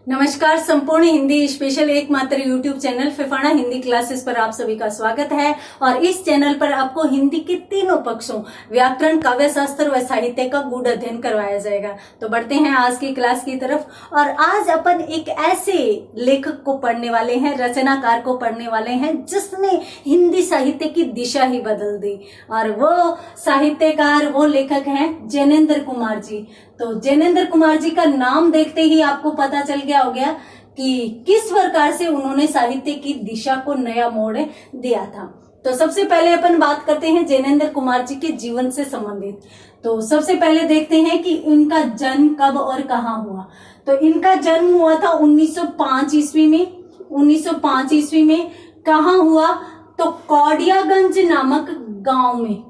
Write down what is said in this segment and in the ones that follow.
नमस्कार। संपूर्ण हिंदी स्पेशल एकमात्र YouTube channel Phefana Hindi classes पर आप सभी का स्वागत है। और इस चैनल पर आपको हिंदी के तीनों पक्षों व्याकरण, काव्य शास्त्र व साहित्य का गूढ़ अध्ययन करवाया जाएगा। तो बढ़ते हैं आज की क्लास की तरफ। और आज अपन एक ऐसे लेखक को पढ़ने वाले हैं, रचनाकार को पढ़ने वाले हैं जिसने हिंदी साहित्य की दिशा ही बदल दी। और वो साहित्यकार, वो लेखक हैं जैनेन्द्र कुमार जी। तो जैनेन्द्र कुमार जी का नाम देखते ही आपको पता चल गया हो गया कि किस प्रकार से उन्होंने साहित्य की दिशा को नया मोड़ दिया था। तो सबसे पहले अपन बात करते हैं जैनेन्द्र कुमार जी के जीवन से संबंधित। तो सबसे पहले देखते हैं कि इनका जन्म कब और कहाँ हुआ। तो इनका जन्म हुआ था 1905 ईस्वी में। 1905 ईस्वी में कहाँ हुआ? तो कौडियागंज नामक गांव में।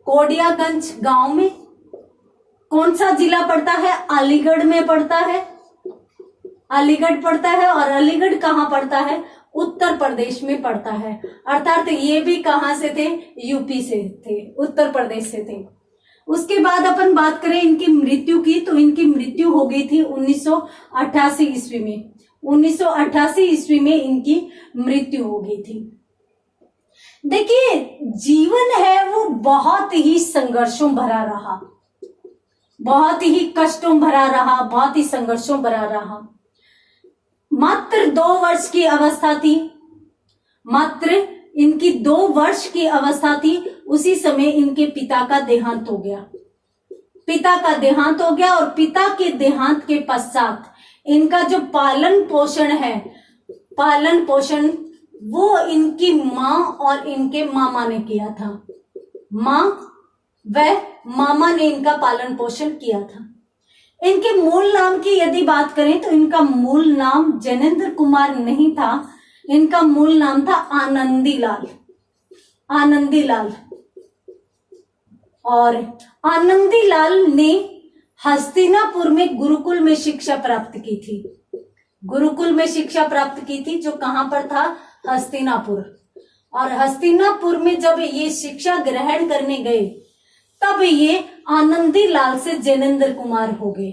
कौडियागंज गांव में कौन सा जिला पड़ता है? अलीगढ़ में पड़ता है। अलीगढ़ पड़ता है। और अलीगढ़ कहाँ पड़ता है? उत्तर प्रदेश में पड़ता है। अर्थात ये भी कहाँ से थे? यूपी से थे, उत्तर प्रदेश से थे। उसके बाद अपन बात करें इनकी मृत्यु की, तो इनकी मृत्यु हो गई थी 1988 ईस्वी में। 1988 ईस्वी में इनकी मृत्यु हो गई थी। देखिए, जीवन है वो बहुत ही संघर्षों भरा रहा, बहुत ही कष्टों भरा रहा, बहुत ही संघर्षों भरा रहा। मात्र 2 वर्ष की अवस्था थी, मात्र इनकी 2 वर्ष की अवस्था थी। उसी समय इनके पिता का देहांत हो गया। पिता का देहांत हो गया और पिता के देहांत के पश्चात इनका जो पालन पोषण है, पालन पोषण वो इनकी माँ और इनके मामा ने किया था। माँ व मामा ने इनका पालन पोषण किया था। इनके मूल नाम की यदि बात करें तो इनका मूल नाम जैनेन्द्र कुमार नहीं था। इनका मूल नाम था आनंदीलाल। आनंदीलाल। और आनंदीलाल ने हस्तिनापुर में गुरुकुल में शिक्षा प्राप्त की थी। गुरुकुल में शिक्षा प्राप्त की थी, जो कहां पर था? हस्तिनापुर। और हस्तिनापुर में जब ये शिक्षा ग्रहण करने गए तब ये आनंदीलाल से जैनेन्द्र कुमार हो गए।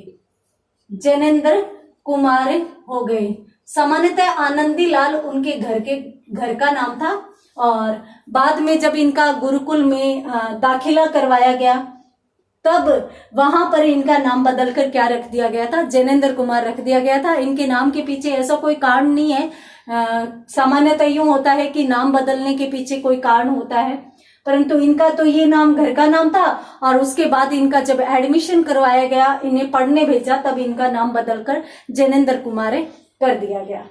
जैनेन्द्र कुमार हो गए। सामान्यतः आनंदीलाल उनके घर का नाम था। और बाद में जब इनका गुरुकुल में दाखिला करवाया गया तब वहां पर इनका नाम बदलकर क्या रख दिया गया था? जैनेन्द्र कुमार रख दिया गया था। इनके नाम के पीछे ऐसा कोई कारण नहीं है। सामान्यतः यूं होता है कि नाम बदलने के पीछे कोई कारण होता है, परंतु इनका तो ये नाम घर का नाम था। और उसके बाद इनका जब एडमिशन करवाया गया, इन्हें पढ़ने भेजा, तब इनका नाम बदलकर जैनेन्द्र कुमार कर दिया गया।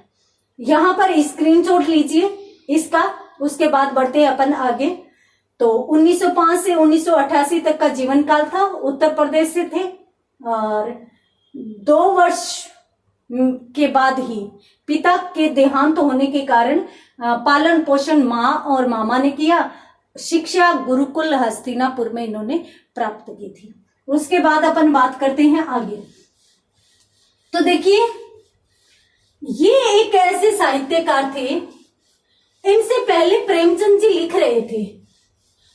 यहाँ पर स्क्रीनशॉट लीजिए इसका। उसके बाद बढ़ते हैं अपन आगे। तो 1905 से 1988 तक का जीवन काल था। उत्तर प्रदेश से थे। और 2 वर्ष के बाद ही पिता के देहांत होने के कारण पालन पोषण माँ और मामा ने किया। शिक्षा गुरुकुल हस्तिनापुर में इन्होंने प्राप्त की थी। उसके बाद अपन बात करते हैं आगे। तो देखिए, ये एक ऐसे साहित्यकार थे, इनसे पहले प्रेमचंद जी लिख रहे थे।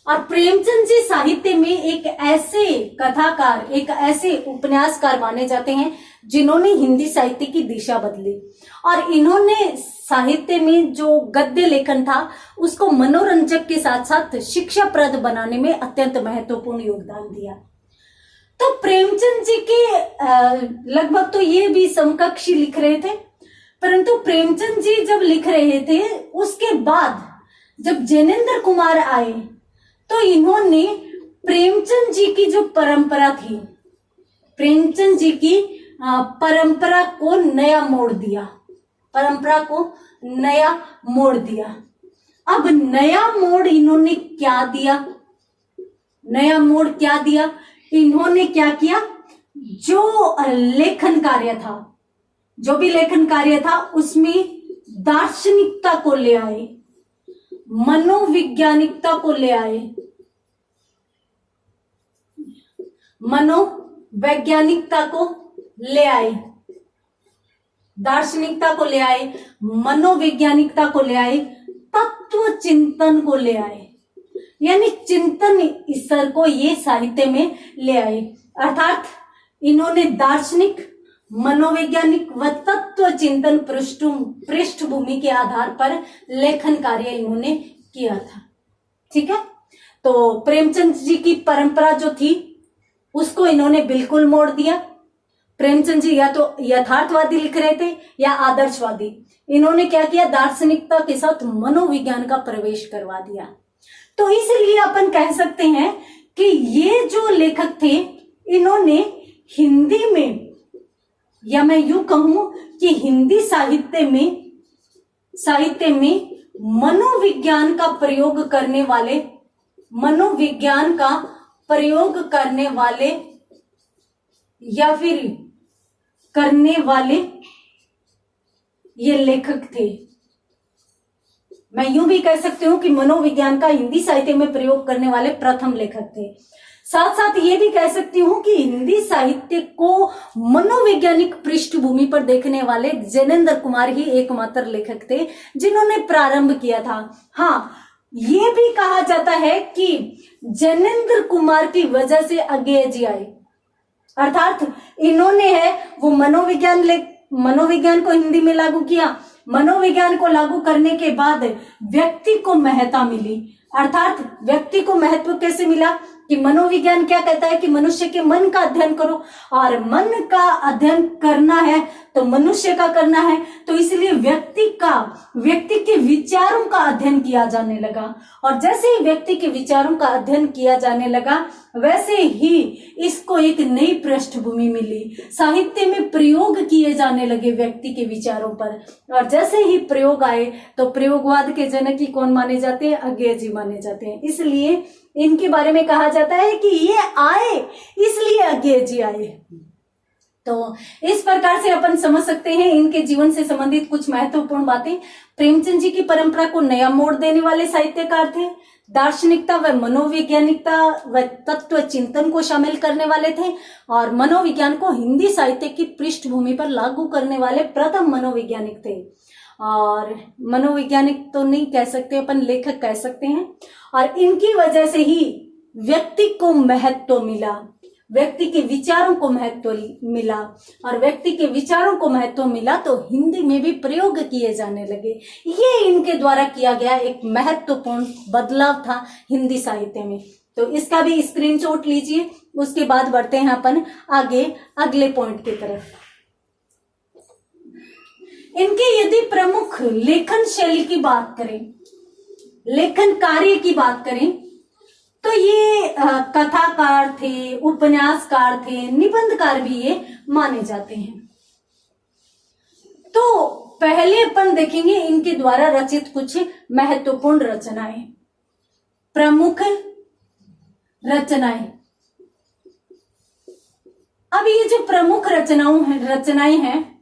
और प्रेमचंद जी साहित्य में एक ऐसे कथाकार, एक ऐसे उपन्यासकार माने जाते हैं जिन्होंने हिंदी साहित्य की दिशा बदली। और इन्होंने साहित्य में जो गद्य लेखन था उसको मनोरंजक के साथ साथ शिक्षाप्रद बनाने में अत्यंत महत्वपूर्ण योगदान दिया। तो प्रेमचंद जी के लगभग तो ये भी समकक्ष लिख रहे थे, परंतु प्रेमचंद जी जब लिख रहे थे उसके बाद जब जैनेन्द्र कुमार आए तो इन्होंने प्रेमचंद जी की जो परंपरा थी, प्रेमचंद जी की परंपरा को नया मोड़ दिया। परंपरा को नया मोड़ दिया। अब नया मोड़ इन्होंने क्या दिया? नया मोड़ क्या दिया? इन्होंने क्या किया? जो लेखन कार्य था, जो भी लेखन कार्य था उसमें दार्शनिकता को ले आए, मनोवैज्ञानिकता को ले आए, मनोवैज्ञानिकता को ले आए, दार्शनिकता को ले आए, मनोवैज्ञानिकता को ले आए, तत्व चिंतन को ले आए। यानी चिंतन स्तर को ये साहित्य में ले आए। अर्थात इन्होंने दार्शनिक, मनोवैज्ञानिक व तत्व तत्व चिंतन पृष्ठभूमि के आधार पर लेखन कार्य इन्होंने किया था। ठीक है, तो प्रेमचंद जी की परंपरा जो थी उसको इन्होंने बिल्कुल मोड़ दिया। प्रेमचंद जी या तो यथार्थवादी लिख रहे थे या आदर्शवादी। इन्होंने क्या किया, दार्शनिकता के साथ मनोविज्ञान का प्रवेश करवा दिया। तो इसलिए अपन कह सकते हैं कि ये जो लेखक थे इन्होंने हिंदी में, या मैं यूं कहूं कि हिंदी साहित्य में मनोविज्ञान का प्रयोग करने वाले या फिर करने वाले ये लेखक थे। मैं यूं भी कह सकती हूं कि मनोविज्ञान का हिंदी साहित्य में प्रयोग करने वाले प्रथम लेखक थे। साथ साथ ये भी कह सकती हूं कि हिंदी साहित्य को मनोवैज्ञानिक पृष्ठभूमि पर देखने वाले जैनेन्द्र कुमार ही एकमात्र लेखक थे जिन्होंने प्रारंभ किया था। हाँ, ये भी कहा जाता है कि जैनेन्द्र कुमार की वजह से अज्ञेय जी आए, अर्थात इन्होंने है वो मनोविज्ञान को हिंदी में लागू किया। मनोविज्ञान को लागू करने के बाद व्यक्ति को महत्ता मिली, अर्थात व्यक्ति को महत्व कैसे मिला कि मनोविज्ञान क्या कहता है कि मनुष्य के मन का अध्ययन करो, और मन का अध्ययन करना है तो मनुष्य का करना है, तो इसलिए व्यक्ति के विचारों का अध्ययन किया जाने लगा। और जैसे ही व्यक्ति के विचारों का अध्ययन किया जाने लगा वैसे ही इसको एक नई पृष्ठभूमि मिली, साहित्य में प्रयोग किए जाने लगे व्यक्ति के विचारों पर। और जैसे ही प्रयोग आए तो प्रयोगवाद के जनक ही कौन माने जाते हैं, अज्ञेय जी माने जाते हैं। इसलिए इनके बारे में कहा जाता है कि ये आए इसलिए अज्ञेय जी आए। तो इस प्रकार से अपन समझ सकते हैं इनके जीवन से संबंधित कुछ महत्वपूर्ण बातें। प्रेमचंद जी की परंपरा को नया मोड़ देने वाले साहित्यकार थे, दार्शनिकता व मनोवैज्ञानिकता व तत्व चिंतन को शामिल करने वाले थे, और मनोविज्ञान को हिंदी साहित्य की पृष्ठभूमि पर लागू करने वाले प्रथम मनोवैज्ञानिक थे। और मनोवैज्ञानिक तो नहीं कह सकते अपन, लेखक कह सकते हैं। और इनकी वजह से ही व्यक्ति को महत्व मिला, व्यक्ति के विचारों को महत्व मिला, और व्यक्ति के विचारों को महत्व मिला तो हिंदी में भी प्रयोग किए जाने लगे। ये इनके द्वारा किया गया एक महत्वपूर्ण बदलाव था हिंदी साहित्य में। तो इसका भी स्क्रीनशॉट लीजिए, उसके बाद बढ़ते हैं अपन आगे अगले पॉइंट की तरफ। इनके यदि प्रमुख लेखन शैली की बात करें, लेखन कार्य की बात करें, तो ये कथाकार थे, उपन्यासकार थे, निबंधकार भी ये माने जाते हैं। तो पहले अपन देखेंगे इनके द्वारा रचित कुछ महत्वपूर्ण रचनाएं, प्रमुख रचनाएं। अब ये जो प्रमुख रचनाएं हैं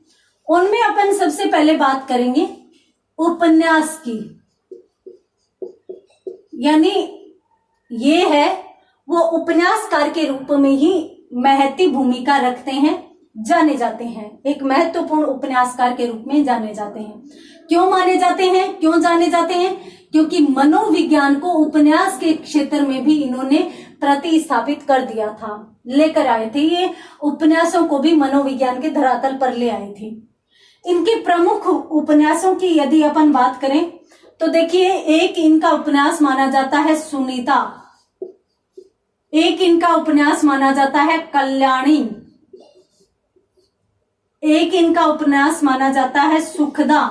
उनमें अपन सबसे पहले बात करेंगे उपन्यास की, यानी ये है वो उपन्यासकार के रूप में ही महती भूमिका रखते हैं, जाने जाते हैं, एक महत्वपूर्ण उपन्यासकार के रूप में जाने जाते हैं। क्यों माने जाते हैं, क्यों जाने जाते हैं? क्योंकि मनोविज्ञान को उपन्यास के क्षेत्र में भी इन्होंने प्रतिस्थापित कर दिया था, लेकर आए थे। ये उपन्यासों को भी मनोविज्ञान के धरातल पर ले आए थे। इनके प्रमुख उपन्यासों की यदि अपन बात करें तो देखिए, एक इनका उपन्यास माना जाता है सुनीता, एक इनका उपन्यास माना जाता है कल्याणी, एक इनका उपन्यास माना जाता है सुखदा,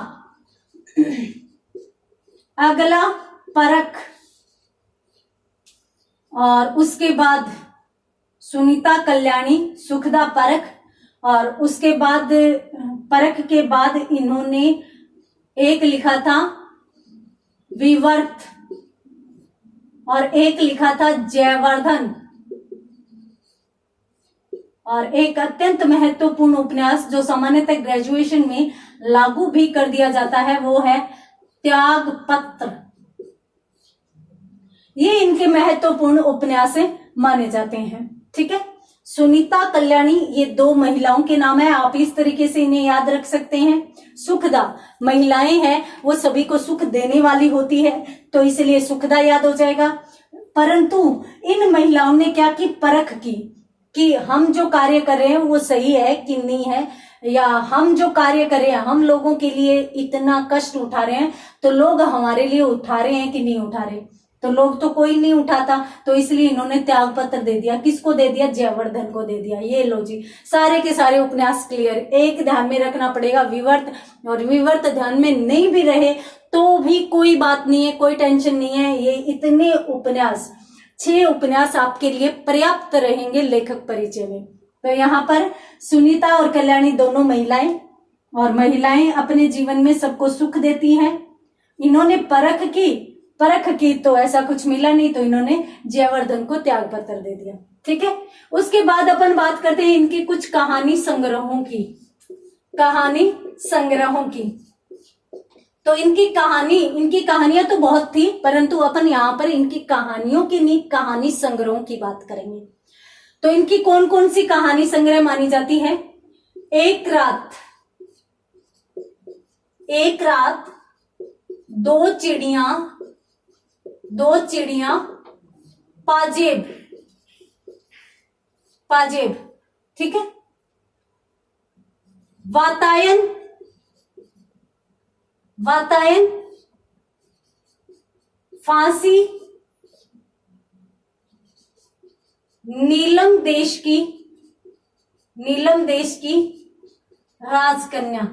अगला परख, और उसके बाद सुनीता, कल्याणी, सुखदा, परख, और उसके बाद परख के बाद इन्होंने एक लिखा था विवर्त, और एक लिखा था जयवर्धन, और एक अत्यंत महत्वपूर्ण उपन्यास जो सामान्यतः ग्रेजुएशन में लागू भी कर दिया जाता है वो है त्याग पत्र। ये इनके महत्वपूर्ण उपन्यास माने जाते हैं। ठीक है, सुनीता, कल्याणी ये दो महिलाओं के नाम है, आप इस तरीके से इन्हें याद रख सकते हैं। सुखदा, महिलाएं हैं वो सभी को सुख देने वाली होती है तो इसलिए सुखदा याद हो जाएगा। परंतु इन महिलाओं ने क्या की, परख की कि हम जो कार्य कर रहे हैं वो सही है कि नहीं है, या हम जो कार्य कर रहे हैं, हम लोगों के लिए इतना कष्ट उठा रहे हैं, तो लोग हमारे लिए उठा रहे हैं कि नहीं उठा रहे? तो लोग तो कोई नहीं उठाता, तो इसलिए इन्होंने त्याग पत्र दे दिया। किसको दे दिया? जयवर्धन को दे दिया। ये लो जी, सारे के सारे उपन्यास क्लियर। एक ध्यान में रखना पड़ेगा, विवर्त, और विवर्त ध्यान में नहीं भी रहे तो भी कोई बात नहीं है, कोई टेंशन नहीं है। ये इतने उपन्यास, 6 उपन्यास आपके लिए पर्याप्त रहेंगे लेखक परिचय में। तो यहाँ पर सुनीता और कल्याणी दोनों महिलाएं, और महिलाएं अपने जीवन में सबको सुख देती हैं। इन्होंने परख की तो ऐसा कुछ मिला नहीं, तो इन्होंने जयवर्धन को त्याग पत्र दे दिया। ठीक है, उसके बाद अपन बात करते हैं इनकी कुछ कहानी संग्रहों की। तो इनकी कहानियां तो बहुत थी, परंतु अपन यहाँ पर इनकी कहानियों की नहीं, कहानी संग्रहों की बात करेंगे। तो इनकी कौन कौन सी कहानी संग्रह मानी जाती है? एक रात दो चिड़िया पाजेब, ठीक है। वातायन, फांसी, नीलम देश की राजकन्या,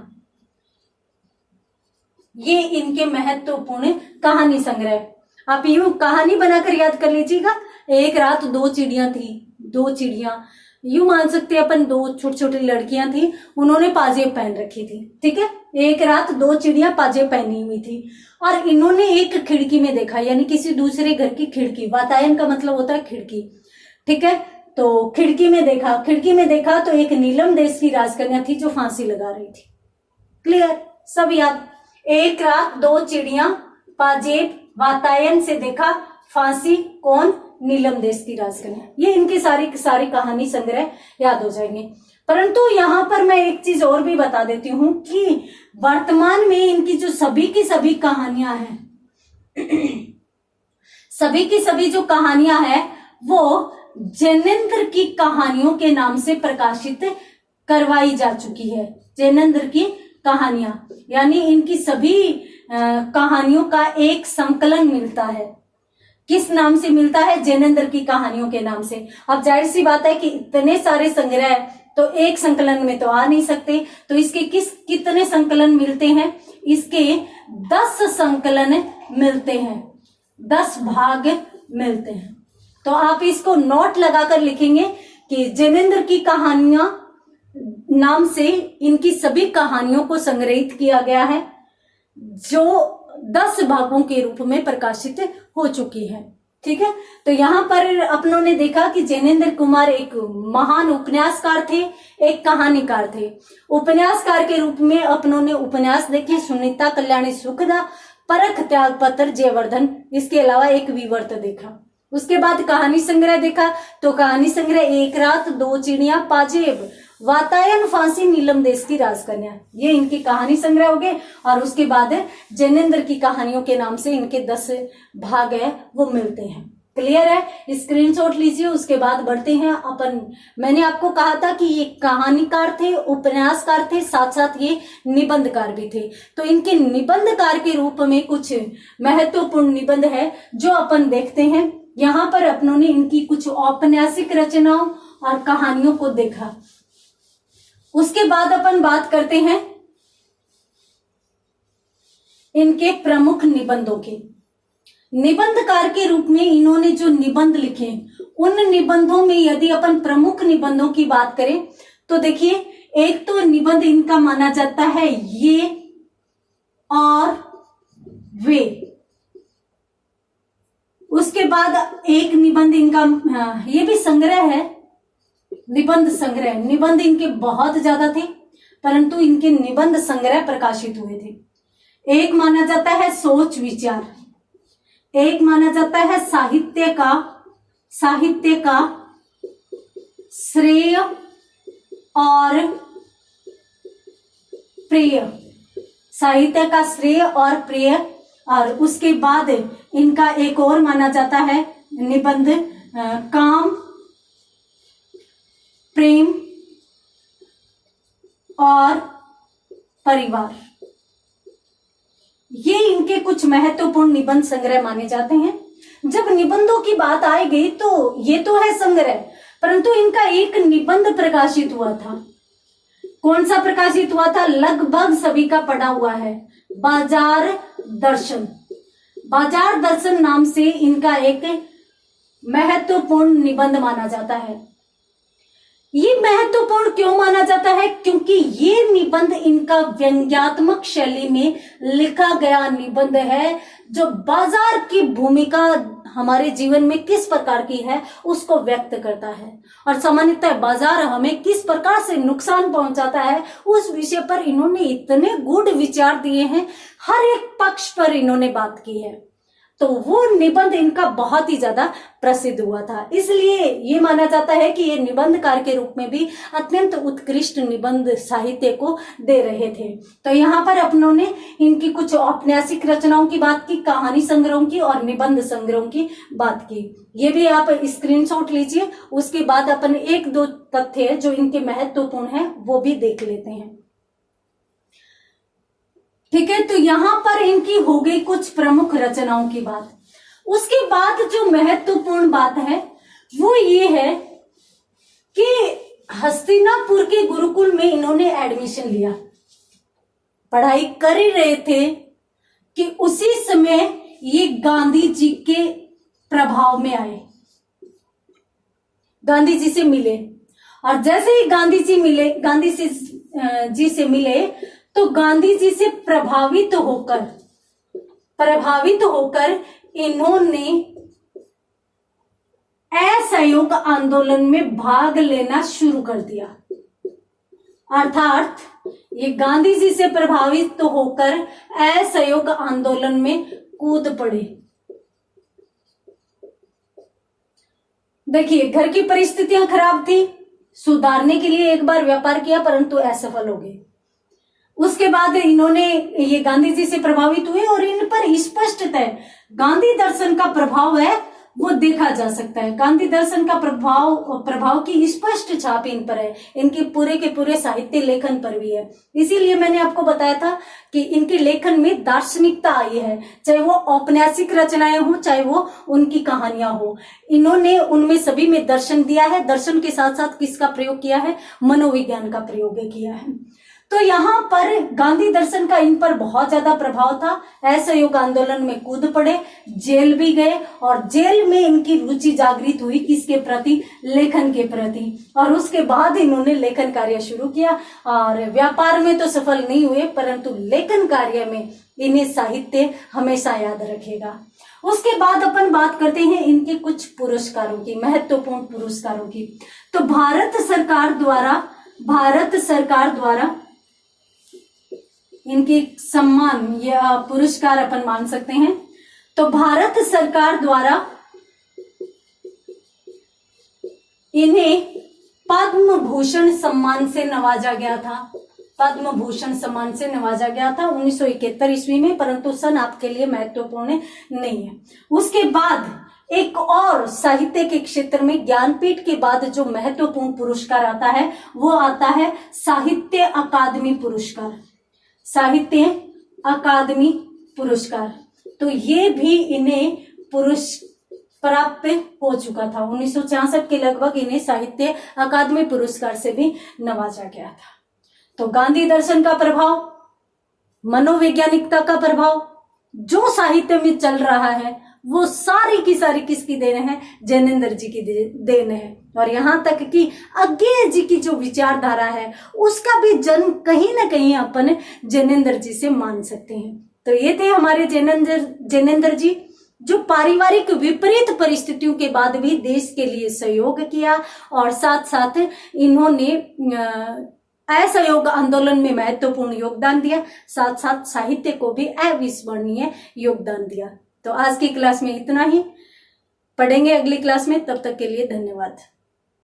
ये इनके महत्वपूर्ण कहानी संग्रह। आप यूं कहानी बनाकर याद कर लीजिएगा। एक रात 2 चिड़िया थी, 2 चिड़िया, यूं मान सकते हैं अपन 2 छोटी छोटी लड़कियां थी, उन्होंने पाजेब पहन रखी थी। ठीक है, एक रात 2 चिड़िया पाजेब पहनी हुई थी, और इन्होंने एक खिड़की में देखा, यानी किसी दूसरे घर की खिड़की। वातायन का मतलब होता है खिड़की। ठीक है, तो खिड़की में देखा तो एक नीलम देश की राजकन्या थी जो फांसी लगा रही थी। क्लियर, सब याद। एक रात 2 चिड़िया पाजेब, वातायन से देखा, फांसी, कौन? नीलम देश की राजकन्या। ये इनकी सारी कहानी संग्रह याद हो जाएंगे। परंतु यहाँ पर मैं एक चीज और भी बता देती हूँ कि वर्तमान में इनकी जो सभी की सभी कहानियां हैं सभी की सभी जो कहानियां हैं वो जैनेन्द्र की कहानियों के नाम से प्रकाशित करवाई जा चुकी है। जैनेन्द्र की कहानियां, यानी इनकी सभी कहानियों का एक संकलन मिलता है। किस नाम से मिलता है? जैनेन्द्र की कहानियों के नाम से। अब जाहिर सी बात है कि इतने सारे संग्रह तो एक संकलन में तो आ नहीं सकते, तो इसके कितने संकलन मिलते हैं? इसके 10 संकलन मिलते हैं, 10 भाग मिलते हैं। तो आप इसको नोट लगाकर लिखेंगे कि जैनेन्द्र की कहानियां नाम से इनकी सभी कहानियों को संग्रहित किया गया है, जो 10 भागों के रूप में प्रकाशित हो चुकी है। ठीक है, तो यहाँ पर अपनों ने देखा कि जैनेन्द्र कुमार एक महान उपन्यासकार थे, एक कहानीकार थे। उपन्यासकार के रूप में अपनों ने उपन्यास देखे, सुनीता, कल्याणी, सुखदा, परख, त्याग पत्र, जयवर्धन, इसके अलावा एक विवर्त देखा। उसके बाद कहानी संग्रह देखा, तो कहानी संग्रह एक रात 2 चिड़िया पाजेब, वातायन, फांसी, नीलम देश की राजकन्या, ये इनकी कहानी संग्रह हो गए। और उसके बाद जैनेन्द्र की कहानियों के नाम से इनके 10 भाग है वो मिलते हैं। क्लियर है? स्क्रीनशॉट लीजिए। उसके बाद बढ़ते हैं अपन। मैंने आपको कहा था कि ये कहानीकार थे, उपन्यासकार थे, साथ साथ ये निबंधकार भी थे। तो इनके निबंधकार के रूप में कुछ महत्वपूर्ण निबंध है जो अपन देखते हैं। यहाँ पर अपनों ने इनकी कुछ औपन्यासिक रचनाओं और कहानियों को देखा। उसके बाद अपन बात करते हैं इनके प्रमुख निबंधों की। निबंधकार के रूप में इन्होंने जो निबंध लिखे, उन निबंधों में यदि अपन प्रमुख निबंधों की बात करें तो देखिए, एक तो निबंध इनका माना जाता है ये और वे। उसके बाद एक निबंध इनका, ये भी संग्रह है, निबंध संग्रह। निबंध इनके बहुत ज्यादा थे, परंतु इनके निबंध संग्रह प्रकाशित हुए थे। एक माना जाता है सोच विचार, एक माना जाता है साहित्य का श्रेय और प्रिय, साहित्य का श्रेय और प्रिय। और उसके बाद इनका एक और माना जाता है निबंध काम, प्रेम और परिवार, ये इनके कुछ महत्वपूर्ण निबंध संग्रह माने जाते हैं। जब निबंधों की बात आएगी तो ये तो है संग्रह, परंतु इनका एक निबंध प्रकाशित हुआ था। कौन सा प्रकाशित हुआ था? लगभग सभी का पढ़ा हुआ है, बाजार दर्शन। बाजार दर्शन नाम से इनका एक महत्वपूर्ण निबंध माना जाता है। ये महत्वपूर्ण क्यों माना जाता है? क्योंकि ये निबंध इनका व्यंग्यात्मक शैली में लिखा गया निबंध है, जो बाजार की भूमिका हमारे जीवन में किस प्रकार की है उसको व्यक्त करता है, और सामान्यतः बाजार हमें किस प्रकार से नुकसान पहुंचाता है उस विषय पर इन्होंने इतने गूढ़ विचार दिए हैं, हर एक पक्ष पर इन्होंने बात की है। तो वो निबंध इनका बहुत ही ज्यादा प्रसिद्ध हुआ था, इसलिए ये माना जाता है कि ये निबंधकार के रूप में भी अत्यंत उत्कृष्ट निबंध साहित्य को दे रहे थे। तो यहाँ पर अपनों ने इनकी कुछ औपन्यासिक रचनाओं की बात की, कहानी संग्रहों की और निबंध संग्रहों की बात की। ये भी आप स्क्रीनशॉट लीजिए। उसके बाद अपन एक दो तथ्य जो इनके महत्वपूर्ण है वो भी देख लेते हैं। ठीक है, तो यहां पर इनकी हो गई कुछ प्रमुख रचनाओं की बात। उसके बाद जो महत्वपूर्ण बात है वो ये है कि हस्तिनापुर के गुरुकुल में इन्होंने एडमिशन लिया, पढ़ाई कर ही रहे थे कि उसी समय ये गांधी जी के प्रभाव में आए, गांधी जी से मिले, और जैसे ही गांधी जी से मिले तो गांधी जी से प्रभावित होकर इन्होंने असहयोग आंदोलन में भाग लेना शुरू कर दिया। अर्थात ये गांधी जी से प्रभावित होकर असहयोग आंदोलन में कूद पड़े। देखिए, घर की परिस्थितियां खराब थी, सुधारने के लिए एक बार व्यापार किया परंतु असफल हो गए। उसके बाद इन्होंने ये गांधी जी से प्रभावित हुए और इन पर स्पष्टतः गांधी दर्शन का प्रभाव है वो देखा जा सकता है। गांधी दर्शन का प्रभाव की स्पष्ट छाप इन पर है, इनके पूरे के पूरे साहित्य लेखन पर भी है। इसीलिए मैंने आपको बताया था कि इनके लेखन में दार्शनिकता आई है, चाहे वो औपन्यासिक रचनाएं हो चाहे वो उनकी कहानियां हो, इन्होंने उनमें सभी में दर्शन दिया है। दर्शन के साथ साथ किसका प्रयोग किया है? मनोविज्ञान का प्रयोग किया है। तो यहाँ पर गांधी दर्शन का इन पर बहुत ज्यादा प्रभाव था। असहयोग आंदोलन में कूद पड़े, जेल भी गए, और जेल में इनकी रुचि जागृत हुई किसके प्रति? लेखन के प्रति। और उसके बाद इन्होंने लेखन कार्य शुरू किया, और व्यापार में तो सफल नहीं हुए परंतु लेखन कार्य में इन्हें साहित्य हमेशा याद रखेगा। उसके बाद अपन बात करते हैं इनके कुछ पुरस्कारों की, महत्वपूर्ण पुरस्कारों की। तो भारत सरकार द्वारा इनके सम्मान या पुरस्कार अपन मान सकते हैं। तो भारत सरकार द्वारा इन्हें पद्म भूषण सम्मान से नवाजा गया था। पद्म भूषण सम्मान से नवाजा गया था 1971 ईस्वी में, परंतु सन आपके लिए महत्वपूर्ण नहीं है। उसके बाद एक और साहित्य के क्षेत्र में ज्ञानपीठ के बाद जो महत्वपूर्ण पुरस्कार आता है वो आता है साहित्य अकादमी पुरस्कार। साहित्य अकादमी पुरस्कार, तो ये भी इन्हें प्राप्त हो चुका था। 1966 के लगभग इन्हें साहित्य अकादमी पुरस्कार से भी नवाजा गया था। तो गांधी दर्शन का प्रभाव, मनोवैज्ञानिकता का प्रभाव जो साहित्य में चल रहा है वो सारी की सारी किसकी देन है? जैनेंद्र जी की देन है। और यहाँ तक कि अज्ञेय जी की जो विचारधारा है उसका भी जन्म कहीं ना कहीं अपन जैनेंद्र जी से मान सकते हैं। तो ये थे हमारे जैनेंद्र जी, जो पारिवारिक विपरीत परिस्थितियों के बाद भी देश के लिए सहयोग किया, और साथ साथ इन्होंने असहयोग आंदोलन में महत्वपूर्ण योगदान दिया, साथ साथ साहित्य को भी अविस्मरणीय योगदान दिया। तो आज की क्लास में इतना ही, पढ़ेंगे अगली क्लास में, तब तक के लिए धन्यवाद।